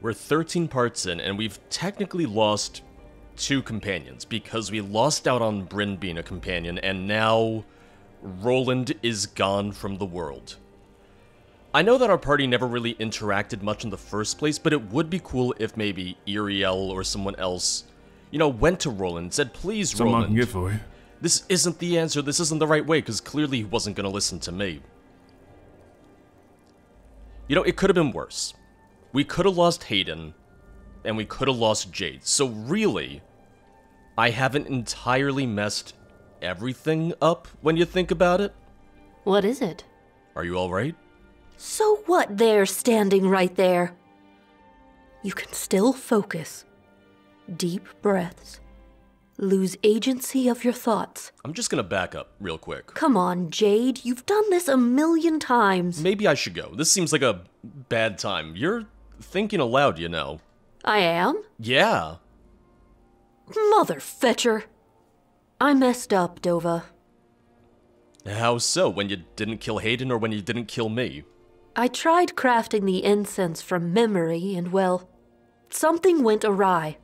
We're 13 parts in, and we've technically lost 2 companions, because we lost out on Bryn being a companion, and now Roland is gone from the world. I know that our party never really interacted much in the first place, but it would be cool if maybe Iriel or someone else, you know, went to Roland and said, please, Something I Roland, can get for you. this isn't the answer, this isn't the right way, because clearly he wasn't going to listen to me. You know, it could have been worse. We could have lost Hayden, and we could have lost Jade, so really, I haven't entirely messed everything up when you think about it. What is it? Are you alright? So what there, standing right there? You can still focus. Deep breaths. Lose agency of your thoughts. I'm just gonna back up real quick. Come on, Jade. You've done this a million times. Maybe I should go. This seems like a bad time. You're thinking aloud, you know. I am? Yeah. Mother fetcher. I messed up, Dova. How so? When you didn't kill Hayden or when you didn't kill me? I tried crafting the incense from memory, and well, something went awry.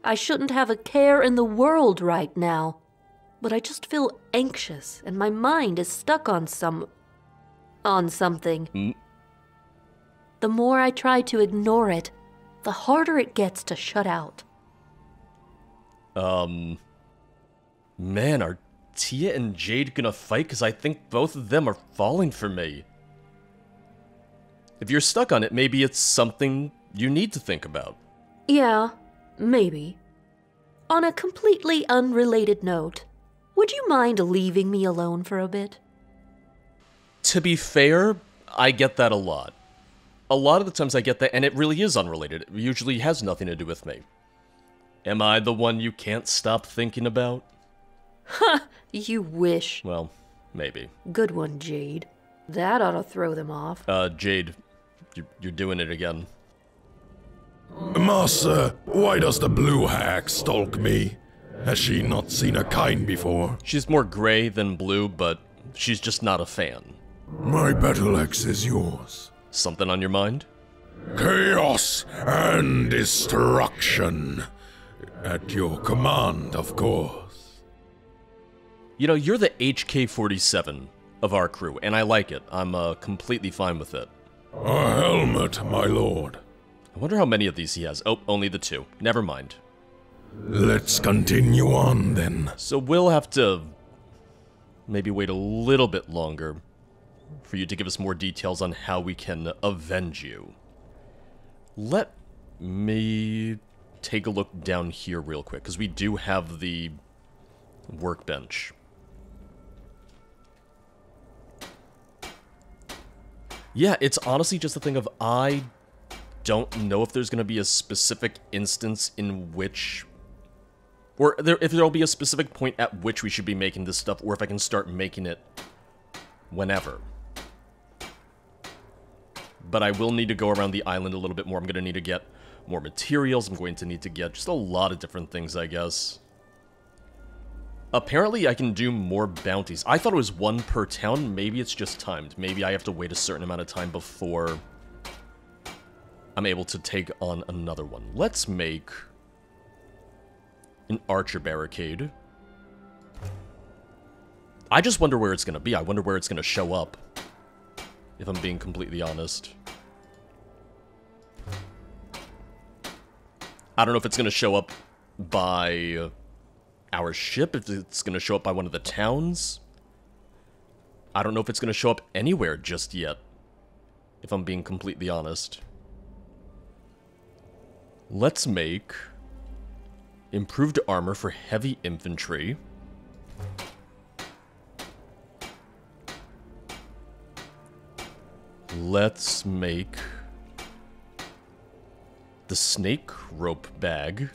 I shouldn't have a care in the world right now, but I just feel anxious, and my mind is stuck on something. The more I try to ignore it, the harder it gets to shut out. Man, are Tia and Jade gonna fight? Because I think both of them are falling for me. If you're stuck on it, maybe it's something you need to think about. Yeah, maybe. On a completely unrelated note, would you mind leaving me alone for a bit? To be fair, I get that a lot. A lot of the times I get that, and it really is unrelated. It usually has nothing to do with me. Am I the one you can't stop thinking about? Ha! You wish. Well, maybe. Good one, Jade. That ought to throw them off. Jade, you're doing it again. Master, why does the blue hag stalk me? Has she not seen a kind before? She's more gray than blue, but she's just not a fan. My battle axe is yours. Something on your mind? Chaos and destruction. At your command, of course. You know, you're the HK-47 of our crew, and I like it. I'm completely fine with it. A helmet, my lord. I wonder how many of these he has. Oh, only the 2. Never mind. Let's continue on, then. So we'll have to maybe wait a little bit longer for you to give us more details on how we can avenge you. Let me take a look down here real quick, because we do have the workbench. Yeah, it's honestly just a thing of I don't know if there's going to be a specific instance in which, or if there'll be a specific point at which we should be making this stuff, or if I can start making it whenever. But I will need to go around the island a little bit more. I'm going to need to get more materials. I'm going to need to get just a lot of different things, I guess. Apparently, I can do more bounties. I thought it was 1 per town. Maybe it's just timed. Maybe I have to wait a certain amount of time before I'm able to take on another one. Let's make an archer barricade. I just wonder where it's going to be. I wonder where it's going to show up, if I'm being completely honest. I don't know if it's going to show up by our ship, if it's going to show up by one of the towns. I don't know if it's going to show up anywhere just yet, if I'm being completely honest. Let's make improved armor for heavy infantry. Let's make the snake rope bag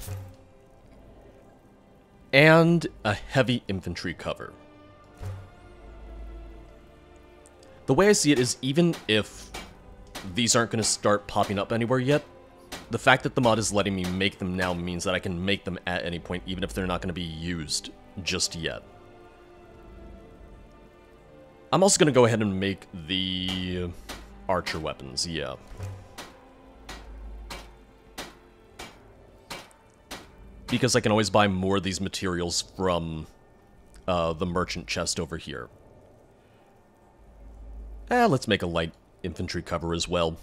and a heavy infantry cover. The way I see it is, even if these aren't going to start popping up anywhere yet, the fact that the mod is letting me make them now means that I can make them at any point, even if they're not going to be used just yet. I'm also going to go ahead and make the archer weapons, yeah. because I can always buy more of these materials from the merchant chest over here. Let's make a light infantry cover as well.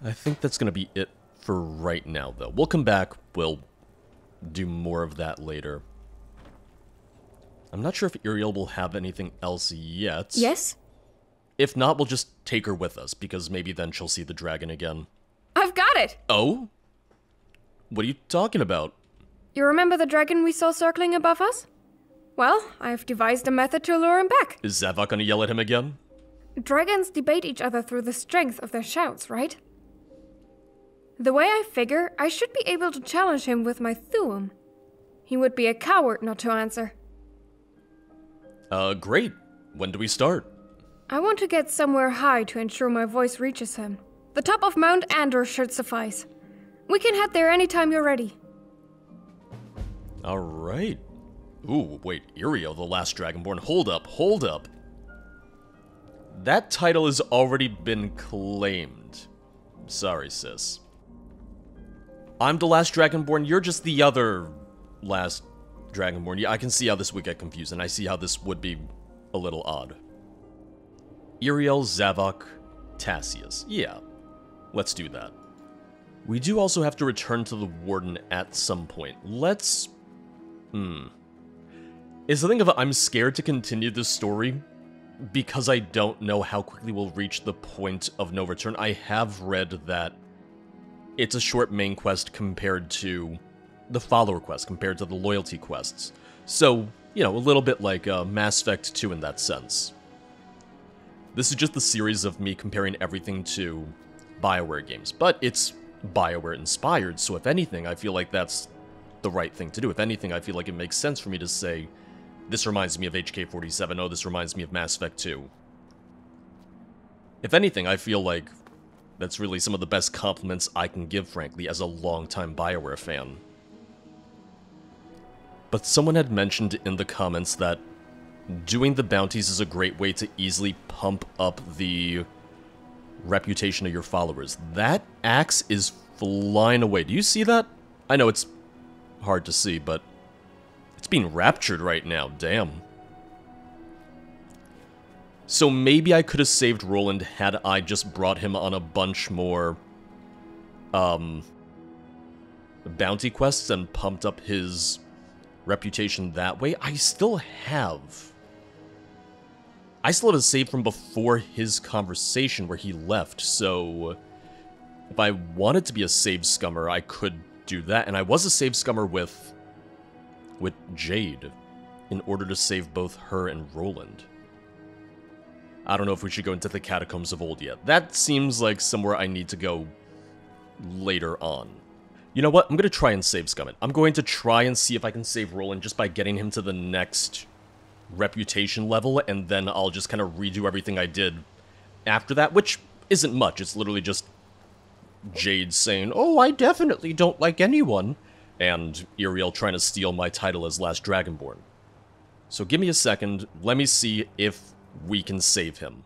I think that's going to be it for right now, though. We'll come back, we'll do more of that later. I'm not sure if Uriel will have anything else yet. Yes? If not, we'll just take her with us, because maybe then she'll see the dragon again. I've got it! Oh? What are you talking about? You remember the dragon we saw circling above us? Well, I've devised a method to lure him back. Is Zavok gonna yell at him again? Dragons debate each other through the strength of their shouts, right? The way I figure, I should be able to challenge him with my Thuum. He would be a coward not to answer. Great. When do we start? I want to get somewhere high to ensure my voice reaches him. The top of Mount Andor should suffice. We can head there anytime you're ready. Alright. Ooh, wait, Uriel, the last Dragonborn. Hold up, hold up. That title has already been claimed. Sorry, sis. I'm the last Dragonborn, you're just the other last Dragonborn. Yeah, I can see how this would get confusing. I see how this would be a little odd. Uriel, Zavok, Tassius. Yeah, let's do that. We do also have to return to the Warden at some point. Let's... It's the thing of I'm scared to continue this story because I don't know how quickly we'll reach the point of no return. I have read that it's a short main quest compared to the follower quest, compared to the loyalty quests. So, you know, a little bit like Mass Effect 2 in that sense. This is just the series of me comparing everything to BioWare games, but it's BioWare inspired, so if anything, I feel like that's the right thing to do. If anything, I feel like it makes sense for me to say, this reminds me of HK-47, oh, this reminds me of Mass Effect 2. If anything, I feel like that's really some of the best compliments I can give, frankly, as a longtime BioWare fan. But someone had mentioned in the comments that doing the bounties is a great way to easily pump up the reputation of your followers. That axe is flying away. Do you see that? I know it's hard to see, but it's being raptured right now. Damn. So maybe I could have saved Roland had I just brought him on a bunch more bounty quests and pumped up his reputation that way. I still have a save from before his conversation where he left, so if I wanted to be a save scummer, I could do that. And I was a save scummer with Jade in order to save both her and Roland. I don't know if we should go into the Catacombs of Old yet. That seems like somewhere I need to go later on. You know what? I'm going to try and save scum it. I'm going to try and see if I can save Roland just by getting him to the next reputation level, and then I'll just kind of redo everything I did after that, which isn't much. It's literally just Jade saying, "Oh, I definitely don't like anyone," and Uriel trying to steal my title as Last Dragonborn. So give me a second, let me see if we can save him.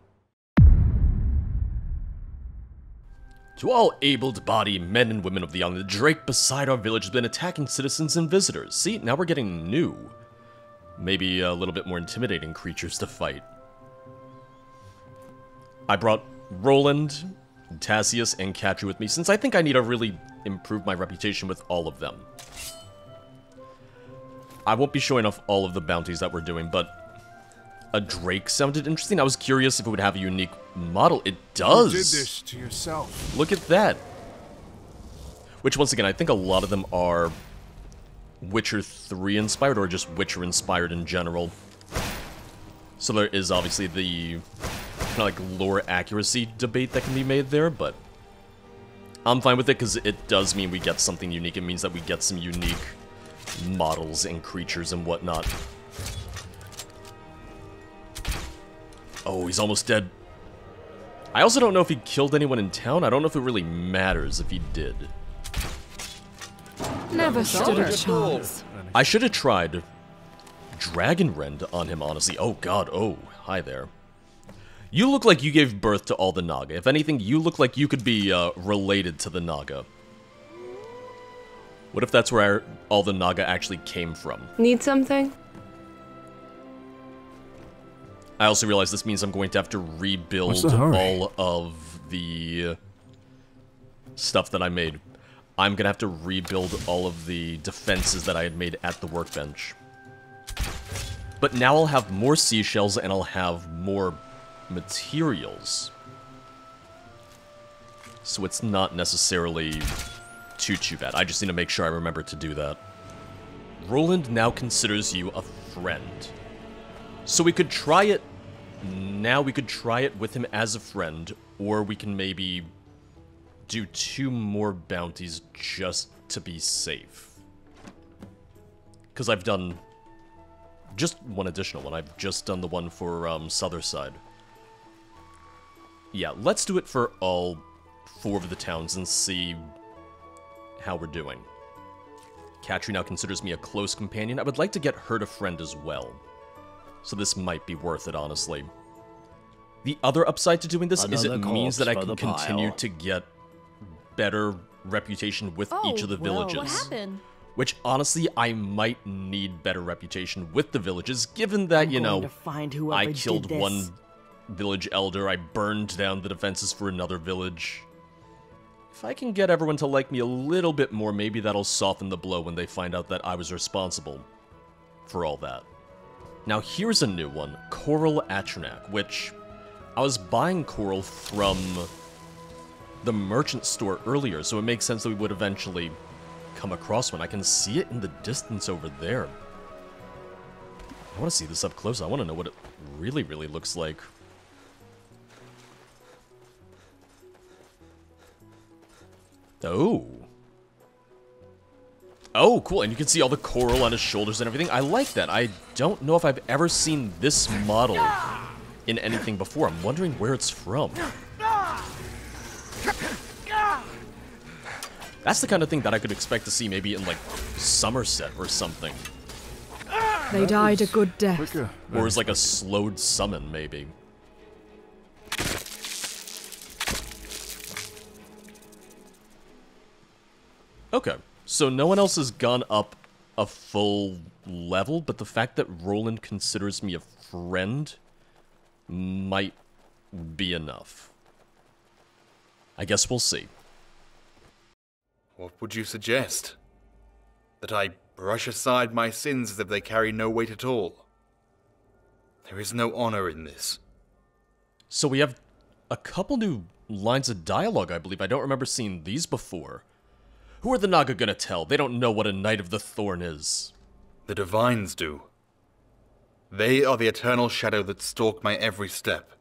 To all able-bodied men and women of the island, the Drake beside our village has been attacking citizens and visitors. See, now we're getting new, maybe a little bit more intimidating creatures to fight. I brought Roland, Tassius, and Katri with me, since I think I need to really improve my reputation with all of them. I won't be showing off all of the bounties that we're doing, but a Drake sounded interesting. I was curious if it would have a unique model. It does! You did this to yourself. Look at that! Which, once again, I think a lot of them are Witcher 3 inspired, or just Witcher inspired in general. So there is obviously the kind of like lore accuracy debate that can be made there, but I'm fine with it because it does mean we get something unique. It means that we get some unique models and creatures and whatnot. Oh, he's almost dead. I also don't know if he killed anyone in town. I don't know if it really matters if he did. Never stood a chance. I should have tried Dragon Rend on him, honestly. Oh god, oh, hi there. You look like you gave birth to all the Naga. If anything, you look like you could be related to the Naga. What if that's where all the Naga actually came from? Need something? I also realize this means I'm going to have to rebuild all of the stuff that I made. I'm going to have to rebuild all of the defenses that I had made at the workbench. But now I'll have more seashells and I'll have more materials. So it's not necessarily too bad. I just need to make sure I remember to do that. Roland now considers you a friend. So we could try it now. We could try it with him as a friend, or we can maybe do 2 more bounties just to be safe. Because I've done just 1 additional one. I've just done the one for Sotherside. Yeah, let's do it for all 4 of the towns and see how we're doing. Katri now considers me a close companion. I would like to get her to friend as well. So this might be worth it, honestly. The other upside to doing this is it means that I can continue to get better reputation with each of the villages. What happened? Which, honestly, I might need better reputation with the villages, given that, you know, I killed one village elder, I burned down the defenses for another village. If I can get everyone to like me a little bit more, maybe that'll soften the blow when they find out that I was responsible for all that. Now here's a new one, Coral Atronak, which I was buying coral from the merchant store earlier, so it makes sense that we would eventually come across one. I can see it in the distance over there. I want to see this up close. I want to know what it really looks like. Oh. Oh, cool. And you can see all the coral on his shoulders and everything. I like that. I don't know if I've ever seen this model in anything before. I'm wondering where it's from. That's the kind of thing that I could expect to see maybe in, like, Somerset or something. They died a good death. Or as, like, a slowed summon, maybe. Okay, so no one else has gone up a full level, but the fact that Roland considers me a friend might be enough. I guess we'll see. What would you suggest? That I brush aside my sins as if they carry no weight at all? There is no honor in this. So we have a couple new lines of dialogue, I believe. I don't remember seeing these before. Who are the Naga gonna tell? They don't know what a Knight of the Thorn is. The Divines do. They are the eternal shadow that stalk my every step.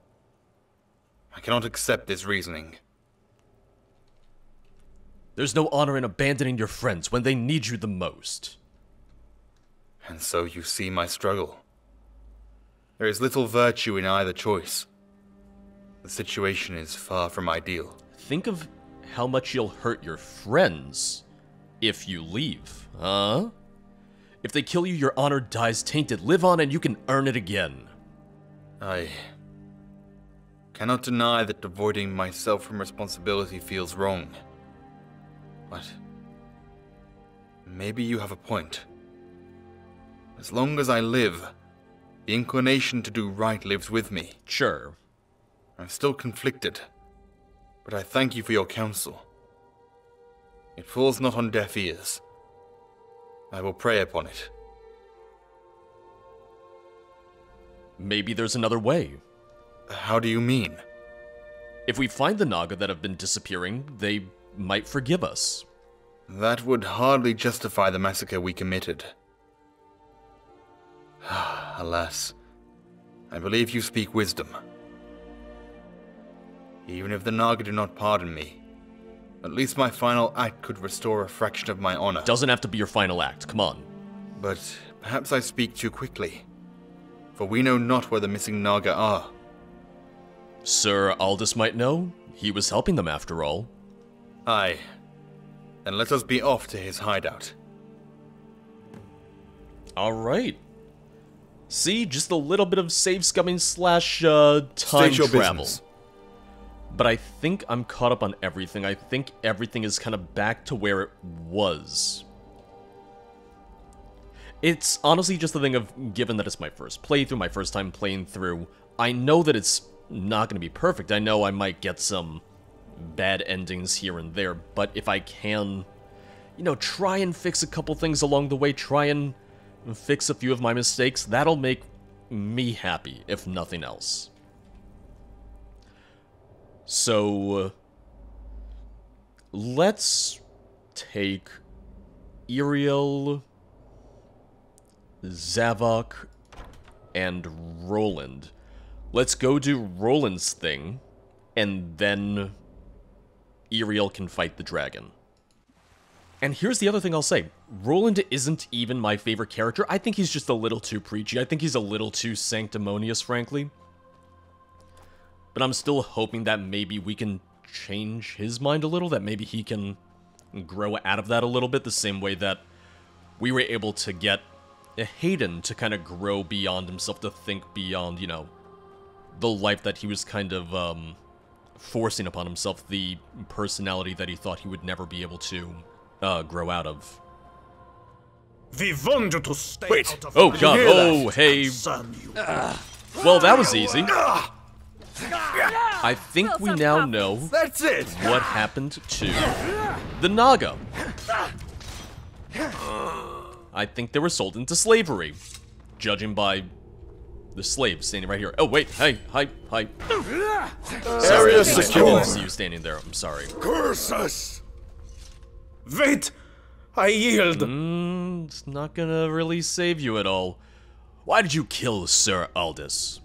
I cannot accept this reasoning. There's no honor in abandoning your friends when they need you the most. And so you see my struggle. There is little virtue in either choice. The situation is far from ideal. Think of how much you'll hurt your friends if you leave, huh? If they kill you, your honor dies tainted. Live on and you can earn it again. I cannot deny that avoiding myself from responsibility feels wrong. But maybe you have a point. As long as I live, the inclination to do right lives with me. Sure. I'm still conflicted, but I thank you for your counsel. It falls not on deaf ears. I will pray upon it. Maybe there's another way. How do you mean? If we find the Naga that have been disappearing, they might forgive us. That would hardly justify the massacre we committed. Alas, I believe you speak wisdom. Even if the Naga do not pardon me, at least my final act could restore a fraction of my honor. Doesn't have to be your final act, come on. But perhaps I speak too quickly, for we know not where the missing Naga are. Sir Aldous might know. He was helping them after all. Aye. Then let us be off to his hideout. Alright. See, just a little bit of save scumming slash time State your travel. business. But I think I'm caught up on everything. I think everything is kind of back to where it was. It's honestly just a thing of, given that it's my first playthrough, my first time playing through, I know that it's not going to be perfect. I know I might get some bad endings here and there, but if I can, you know, try and fix a couple things along the way, try and fix a few of my mistakes, that'll make me happy, if nothing else. So, let's take Iriel, Zavok, and Roland. Let's go do Roland's thing, and then Iriel can fight the dragon. And here's the other thing I'll say. Roland isn't even my favorite character. I think he's just a little too preachy. I think he's a little too sanctimonious, frankly. But I'm still hoping that maybe we can change his mind a little, that maybe he can grow out of that a little bit, the same way that we were able to get Hayden to kind of grow beyond himself, to think beyond, you know, the life that he was kind of forcing upon himself, the personality that he thought he would never be able to grow out of. We want you to stay Wait. out of Oh my god, way. oh hey. Concern you. Well, that was easy. I think we now know That's it! what happened to the Naga. I think they were sold into slavery, judging by the slaves standing right here. Oh wait, hey, hi. Sorry, Area I secure. didn't see you standing there. I'm sorry. Curse us! Wait! I yield. It's not gonna really save you at all. Why did you kill Sir Aldous?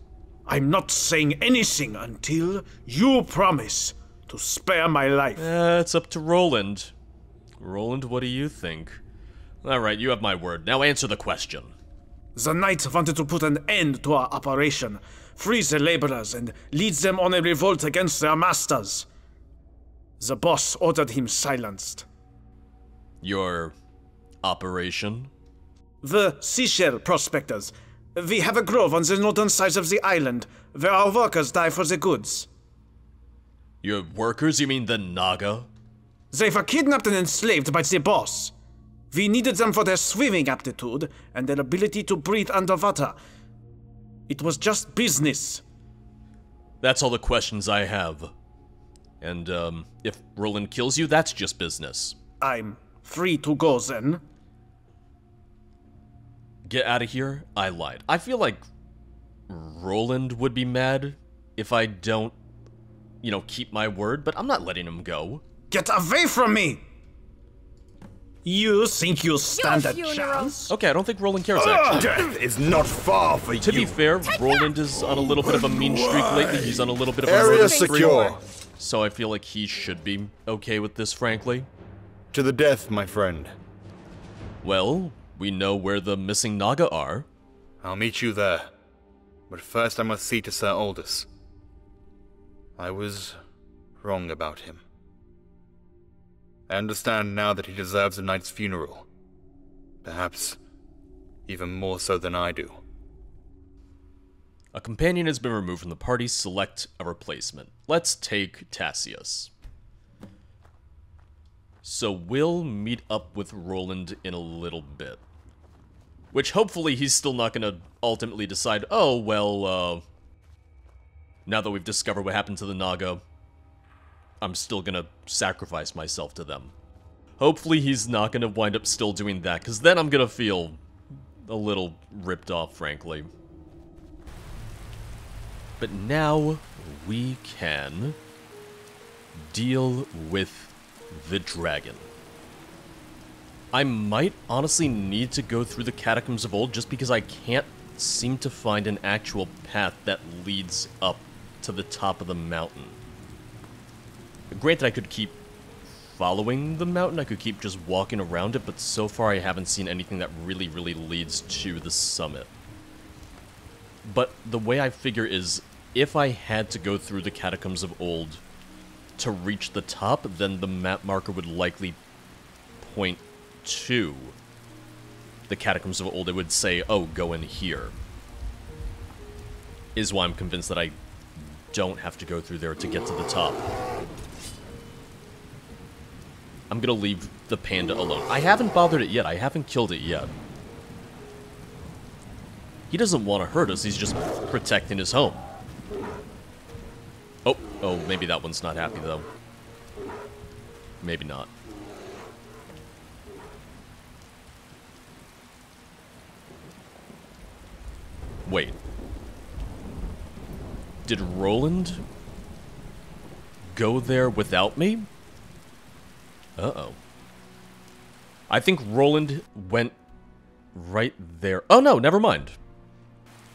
I'm not saying anything until you promise to spare my life. It's up to Roland. Roland, what do you think? Alright, you have my word. Now answer the question. The knight wanted to put an end to our operation, free the laborers, and lead them on a revolt against their masters. The boss ordered him silenced. Your operation? The seashell prospectors. We have a grove on the northern side of the island, where our workers die for the goods. Your workers? You mean the Naga? They were kidnapped and enslaved by the boss. We needed them for their swimming aptitude and their ability to breathe underwater. It was just business. That's all the questions I have. And, if Roland kills you, that's just business. I'm free to go then. Get out of here? I lied. I feel like Roland would be mad if I don't, you know, keep my word, but I'm not letting him go. Get away from me! You think you stand a funeral. chance? Okay, I don't think Roland cares, actually. Death is not far for To be you. fair, Roland is on a little bit of a mean streak lately. He's on a little bit of a Area murder spree. secure. So I feel like he should be okay with this, frankly. To the death, my friend. Well, we know where the missing Naga are. I'll meet you there. But first I must see to Sir Aldous. I was wrong about him. I understand now that he deserves a knight's funeral. Perhaps even more so than I do. A companion has been removed from the party. Select a replacement. Let's take Tassius. So we'll meet up with Roland in a little bit. Which hopefully he's still not gonna ultimately decide, oh, well, now that we've discovered what happened to the Naga, I'm still gonna sacrifice myself to them. Hopefully he's not gonna wind up still doing that, because then I'm gonna feel a little ripped off, frankly. But now we can deal with the dragon. I might honestly need to go through the Catacombs of Old just because I can't seem to find an actual path that leads up to the top of the mountain. Granted, I could keep following the mountain, I could keep just walking around it, but so far I haven't seen anything that really leads to the summit. But the way I figure is, if I had to go through the Catacombs of Old to reach the top, then the map marker would likely point to the Catacombs of Old. It would say, oh, go in here. is why I'm convinced that I don't have to go through there to get to the top. I'm gonna leave the panda alone. I haven't bothered it yet. I haven't killed it yet. He doesn't want to hurt us. He's just protecting his home. Oh, maybe that one's not happy, though. Maybe not. Wait. Did Roland go there without me? Uh-oh. I think Roland went right there. Oh, no, never mind.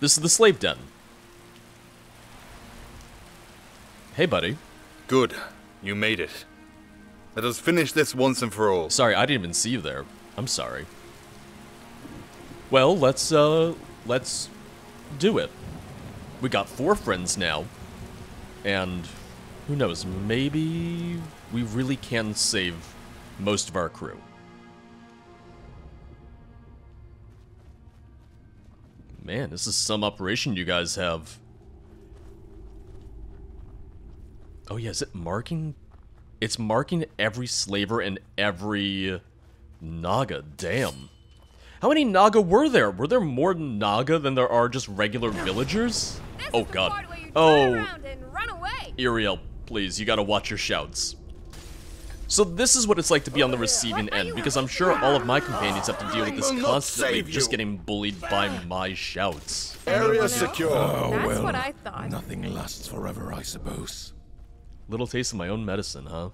This is the slave den. Hey, buddy. Good. You made it. Let us finish this once and for all. Sorry, I didn't even see you there. I'm sorry. Well, let's do it. We got 4 friends now. And who knows, maybe we really can save most of our crew. Man, this is some operation you guys have. Oh yeah, is it marking? It's marking every slaver and every Naga. Damn. How many Naga were there? Were there more Naga than there are just regular villagers? Oh god. Oh, Iriel, please, you gotta watch your shouts. So this is what it's like to be on the receiving end, because I'm sure all of my companions have to deal with this constantly, just getting bullied by my shouts. Area secure. Oh, That's well, what I thought. nothing lasts forever, I suppose. Little taste of my own medicine, huh?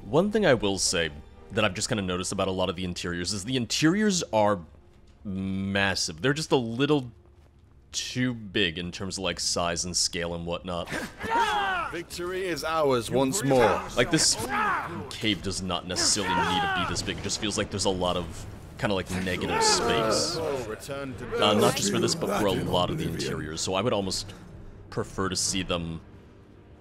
One thing I will say that I've just kind of noticed about a lot of the interiors is the interiors are massive. They're just a little too big in terms of like size and scale and whatnot. Victory is ours once more. Like this cave does not necessarily need to be this big. It just feels like there's a lot of kind of like negative space. Not just for this, but for a lot of the interiors. So I would almost prefer to see them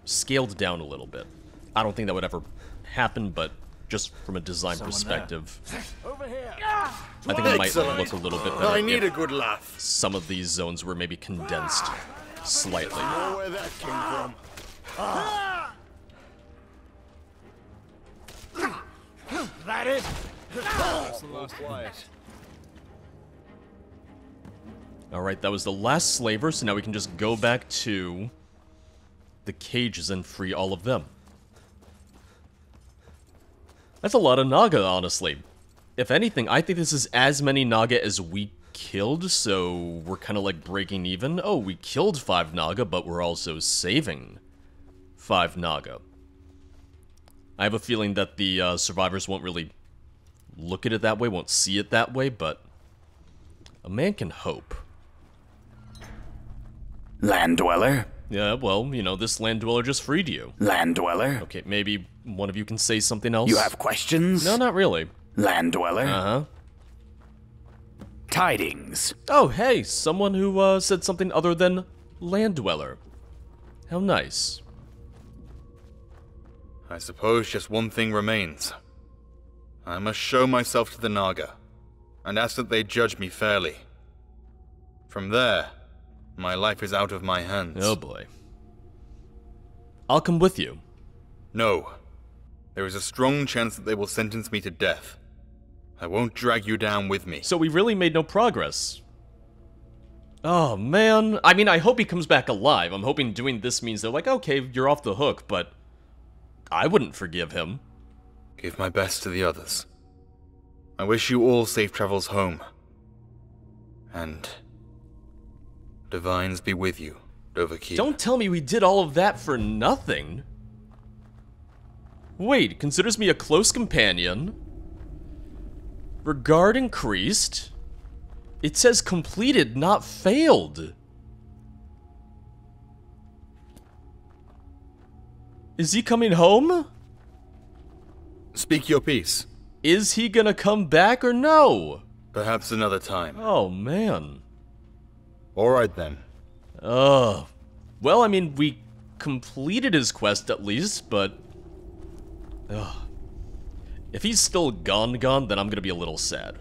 scaled down a little bit. I don't think that would ever happen, but just from a design perspective, I think it might look a little bit better. I need a good laugh. Some of these zones were maybe condensed slightly. I know where that came from. That it? Quiet. Alright, that was the last slaver, so now we can just go back to the cages and free all of them. That's a lot of Naga, honestly. If anything, I think this is as many Naga as we killed, so we're kind of like breaking even. Oh, we killed 5 Naga, but we're also saving 5 Naga. I have a feeling that the survivors won't really look at it that way, won't see it that way, but a man can hope. Land dweller? Yeah, well, you know, this land dweller just freed you. Land dweller? Okay, maybe one of you can say something else? You have questions? No, not really. Land dweller? Uh-huh. Tidings. Oh, hey, someone who said something other than land dweller. How nice. I suppose just one thing remains. I must show myself to the Naga, and ask that they judge me fairly. From there, my life is out of my hands. Oh boy. I'll come with you. No. There is a strong chance that they will sentence me to death. I won't drag you down with me. So we really made no progress. Oh, man. I mean, I hope he comes back alive. I'm hoping doing this means they're like, okay, you're off the hook, but I wouldn't forgive him. Give my best to the others. I wish you all safe travels home. And divines be with you, Dovahkiin. Don't tell me we did all of that for nothing. Wait, considers me a close companion. Regard increased. It says completed, not failed. Is he coming home? Speak your piece. Is he gonna come back or no? Perhaps another time. Oh, man. Alright then. Well, I mean, we completed his quest at least, but if he's still gone, then I'm gonna be a little sad.